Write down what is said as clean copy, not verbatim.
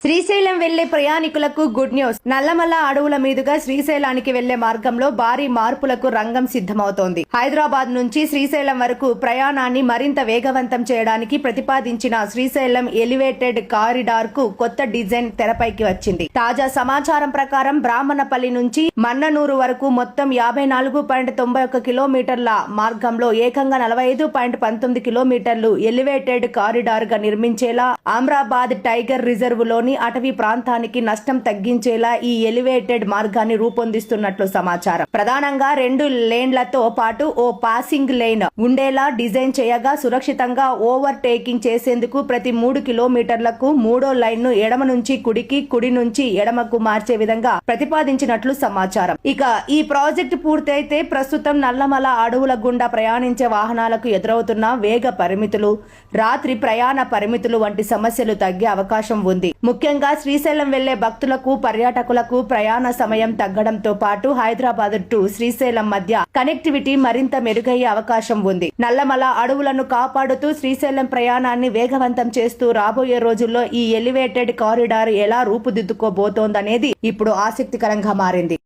శ్రీశైలం వెళ్లే ప్రయాణికులకు good news. Nallamala అడవుల మీదుగా శ్రీశైలానికి వెళ్లే మార్గంలో భారీ మార్పులకు రంగం సిద్ధమవుతోంది. హైదరాబాద్ నుంచి శ్రీశైలం వరకు ప్రయాణాన్ని మరింత వేగవంతం చేయడానికి ప్రతిపాదించిన శ్రీశైలం ఎలివేటెడ్ కారిడార్ కు కొత్త డిజైన్ తెరపైకి వచ్చింది. తాజా సమాచారం ప్రకారం బ్రాహ్మణపల్లి నుంచి మన్ననూరు వరకు మొత్తం 54.91 కిలోమీటర్ల మార్గంలో ఏకంగా 45.19 కిలోమీటర్లు ఎలివేటెడ్ కారిడార్ గా నిర్మించేలా అమ్రాబాద్ టైగర్ రిజర్వ్ లోని అటవీ ప్రాంతానికి నష్టం తగ్గించేలా ఈ ఎలివేటెడ్ మార్గాన్ని రూపొందిస్తున్నట్లు సమాచారం. ప్రధానంగా 2 లేన్లతో పాటు ఓ పాసింగ్ లేన్ ఉండేలా డిజైన్ చేయగా సురక్షితంగా ఓవర్ టేకింగ్ చేసేందుకు ప్రతి 3 కిలోమీటర్లకు 3వ లైన్ ను ఎడమ నుంచి కుడికి, కుడి నుంచి ఎడమకు మార్చే విధంగా ప్రతిపాదించినట్లు సమాచారం. ఇక ఈ ప్రాజెక్టు పూర్తయితే ప్రస్తుతం నల్లమల అడవుల గుండా ప్రయాణించే వాహనాలకు ఎదురవుతున్న వేగ పరిమితులు, రాత్రి ప్రయాణ పరిమితులు వంటి సమస్యలు తగ్గే అవకాశం ఉంది. ముఖ్యంగా శ్రీశైలం వెళ్లే భక్తులకు, పర్యాటకులకు ప్రయాణ సమయం తగ్గడంతో పాటు హైదరాబాద్ టు శ్రీశైలం మధ్య కనెక్టివిటీ మరింత మెరుగయ్యే అవకాశం ఉంది. నల్లమల అడవులను కాపాడుతూ శ్రీశైలం ప్రయాణాన్ని వేగవంతం చేస్తూ రాబోయే రోజుల్లో ఈ ఎలివేటెడ్ కారిడార్ ఎలా రూపుదిద్దుకోబోతోందనేది ఇప్పుడు ఆసక్తికరంగా మారింది.